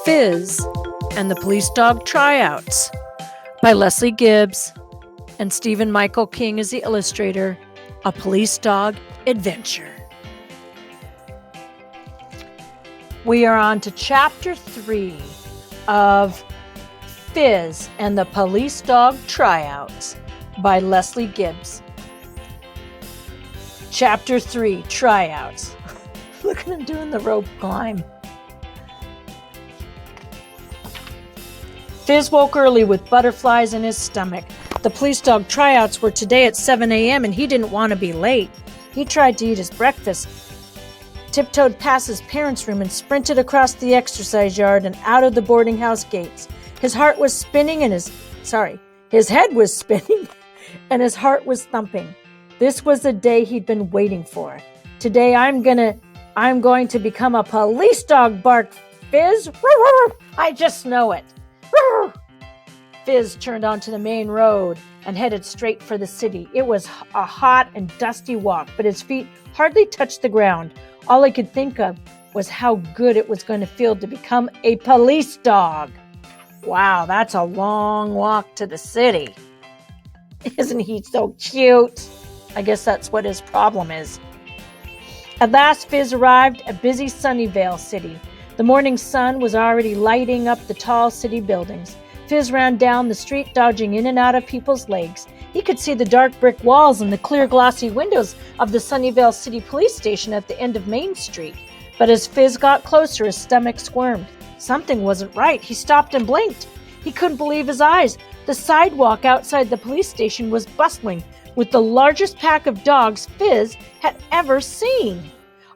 Fizz and the Police Dog Tryouts by Leslie Gibbs and Stephen Michael King is the illustrator, a police dog adventure. We are on to Chapter 3 of Fizz and the Police Dog Tryouts by Leslie Gibbs. Chapter 3, Tryouts. Look at him doing the rope climb. Fizz woke early with butterflies in his stomach. The police dog tryouts were today at 7 a.m. and he didn't want to be late. He tried to eat his breakfast, tiptoed past his parents' room and sprinted across the exercise yard and out of the boarding house gates. His heart was spinning and his head was spinning and his heart was thumping. This was the day he'd been waiting for. Today I'm going to become a police dog, barked Fizz. I just know it. Fizz turned onto the main road and headed straight for the city. It was a hot and dusty walk, but his feet hardly touched the ground. All he could think of was how good it was going to feel to become a police dog. Wow, that's a long walk to the city. Isn't he so cute? I guess that's what his problem is. At last, Fizz arrived at busy Sunnyvale City. The morning sun was already lighting up the tall city buildings. Fizz ran down the street, dodging in and out of people's legs. He could see the dark brick walls and the clear glossy windows of the Sunnyvale City Police Station at the end of Main Street. But as Fizz got closer, his stomach squirmed. Something wasn't right. He stopped and blinked. He couldn't believe his eyes. The sidewalk outside the police station was bustling with the largest pack of dogs Fizz had ever seen.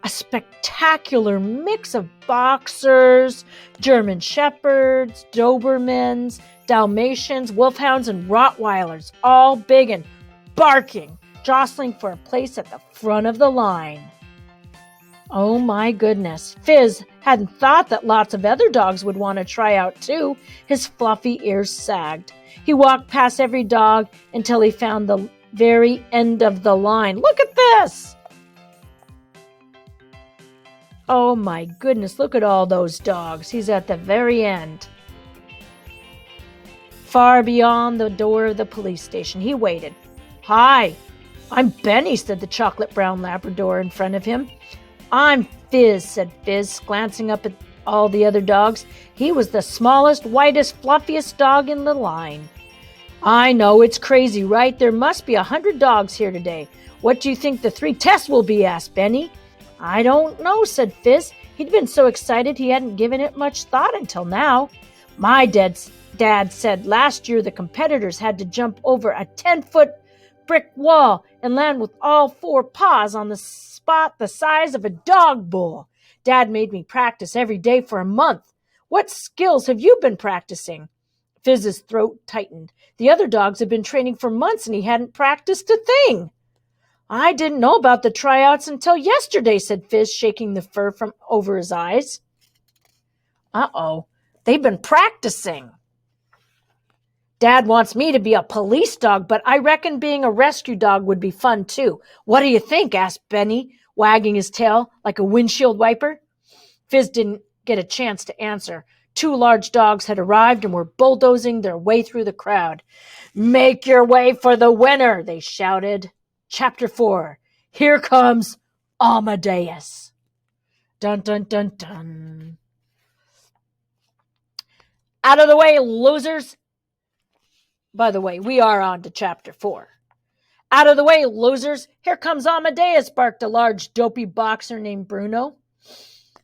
A spectacular mix of boxers, German shepherds, Dobermans, Dalmatians, wolfhounds, and Rottweilers, all big and barking, jostling for a place at the front of the line. Oh my goodness, Fizz hadn't thought that lots of other dogs would want to try out too. His fluffy ears sagged. He walked past every dog until he found the very end of the line. Look at this! Oh my goodness, look at all those dogs. He's at the very end. Far beyond the door of the police station, he waited. Hi, I'm Benny, said the chocolate brown Labrador in front of him. I'm Fizz, said Fizz, glancing up at all the other dogs. He was the smallest, whitest, fluffiest dog in the line. I know, it's crazy, right? There must be 100 dogs here today. What do you think the 3 tests will be? Asked Benny. I don't know, said Fizz. He'd been so excited he hadn't given it much thought until now. My dad said last year the competitors had to jump over a 10-foot brick wall and land with all 4 paws on the spot the size of a dog bowl. Dad made me practice every day for a month. What skills have you been practicing? Fizz's throat tightened. The other dogs had been training for months and he hadn't practiced a thing. I didn't know about the tryouts until yesterday, said Fizz, shaking the fur from over his eyes. Uh-oh, they've been practicing. Dad wants me to be a police dog, but I reckon being a rescue dog would be fun too. What do you think? Asked Benny, wagging his tail like a windshield wiper. Fizz didn't get a chance to answer. 2 large dogs had arrived and were bulldozing their way through the crowd. Make your way for the winner, they shouted. Chapter 4, here comes Amadeus. Dun, dun, dun, dun. Out of the way, losers. By the way, we are on to Chapter 4. Out of the way, losers. Here comes Amadeus, barked a large, dopey boxer named Bruno.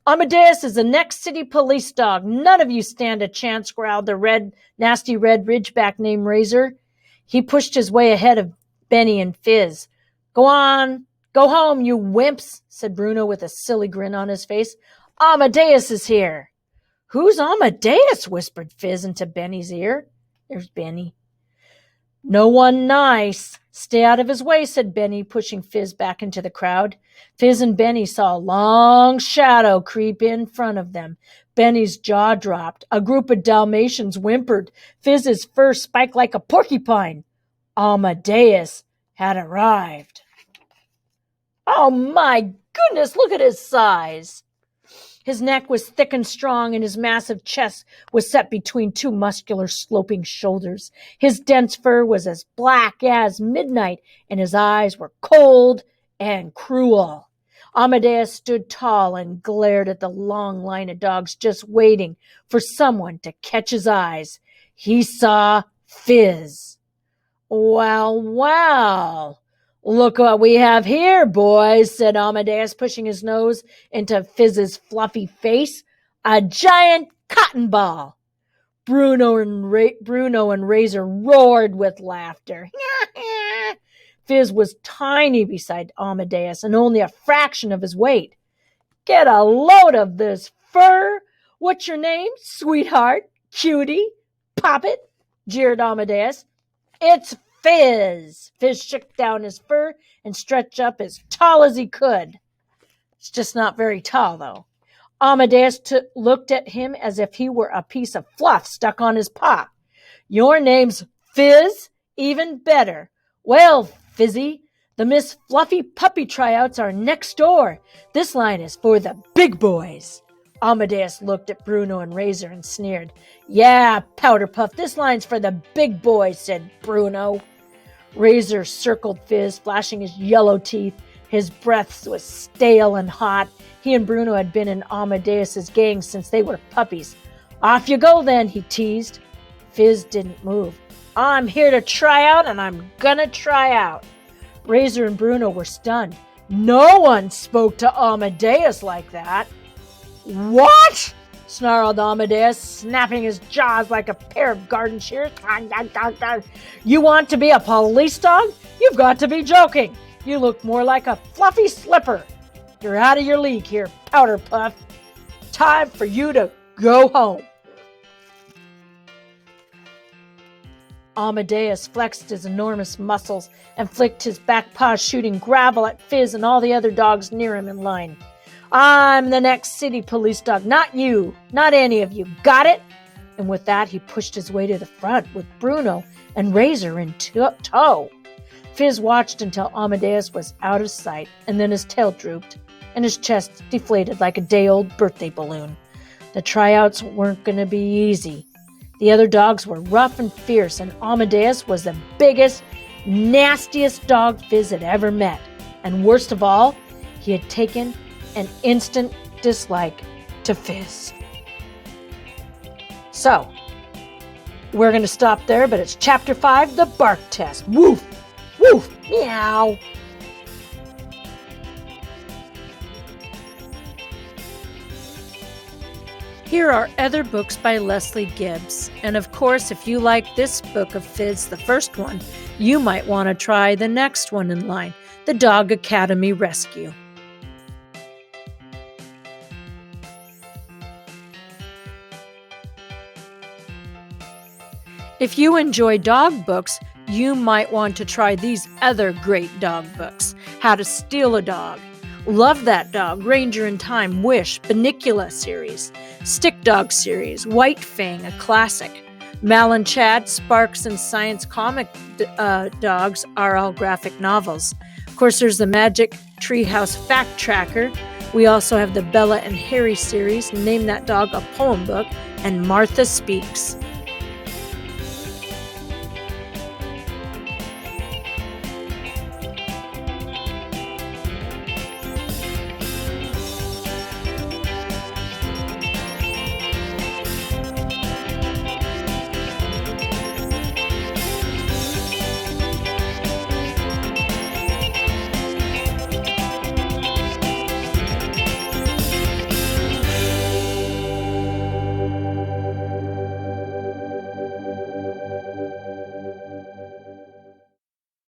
Amadeus is the next city police dog. None of you stand a chance, growled the nasty red ridgeback named Razor. He pushed his way ahead of Benny and Fizz. Go on, go home, you wimps, said Bruno with a silly grin on his face. Amadeus is here. Who's Amadeus? Whispered Fizz into Benny's ear. There's Benny. No one nice. Stay out of his way, said Benny, pushing Fizz back into the crowd. Fizz and Benny saw a long shadow creep in front of them. Benny's jaw dropped. A group of Dalmatians whimpered. Fizz's fur spiked like a porcupine. Amadeus had arrived. Oh my goodness, look at his size. His neck was thick and strong, and his massive chest was set between two muscular, sloping shoulders. His dense fur was as black as midnight, and his eyes were cold and cruel. Amadeus stood tall and glared at the long line of dogs just waiting for someone to catch his eyes. He saw Fizz. "Well, well, look what we have here, boys," said Amadeus, pushing his nose into Fizz's fluffy face. "A giant cotton ball." Bruno and Razor roared with laughter. Fizz was tiny beside Amadeus and only a fraction of his weight. "Get a load of this fur. What's your name, sweetheart, cutie, poppet?" jeered Amadeus. "It's Fizz." Fizz shook down his fur and stretched up as tall as he could. It's just not very tall, though. Amadeus looked at him as if he were a piece of fluff stuck on his paw. "Your name's Fizz? Even better. Well, Fizzy, the Miss Fluffy Puppy Tryouts are next door. This line is for the big boys." Amadeus looked at Bruno and Razor and sneered. "Yeah, Powder Puff, this line's for the big boys," said Bruno. Razor circled Fizz, flashing his yellow teeth. His breath was stale and hot. He and Bruno had been in Amadeus's gang since they were puppies. "Off you go then," he teased. Fizz didn't move. "I'm here to try out, and I'm gonna try out." Razor and Bruno were stunned. No one spoke to Amadeus like that. "What?" snarled Amadeus, snapping his jaws like a pair of garden shears. "You want to be a police dog? You've got to be joking. You look more like a fluffy slipper. You're out of your league here, Powder Puff. Time for you to go home." Amadeus flexed his enormous muscles and flicked his back paws, shooting gravel at Fizz and all the other dogs near him in line. "I'm the next city police dog, not you, not any of you. Got it?" And with that, he pushed his way to the front with Bruno and Razor in tow. Fizz watched until Amadeus was out of sight, and then his tail drooped, and his chest deflated like a day-old birthday balloon. The tryouts weren't going to be easy. The other dogs were rough and fierce, and Amadeus was the biggest, nastiest dog Fizz had ever met. And worst of all, he had taken an instant dislike to Fizz. So, we're going to stop there, but it's Chapter 5, the bark test. Woof! Woof! Meow! Here are other books by Leslie Gibbs. And of course, if you like this book of Fizz, the first one, you might want to try the next one in line, The Dog Academy Rescue. If you enjoy dog books, you might want to try these other great dog books. How to Steal a Dog, Love That Dog, Ranger in Time, Wish, Banicula series, Stick Dog series, White Fang, a classic. Mal and Chad, Sparks, and Science Comic Dogs are all graphic novels. Of course, there's the Magic Treehouse Fact Tracker. We also have the Bella and Harry series, Name That Dog, a poem book, and Martha Speaks.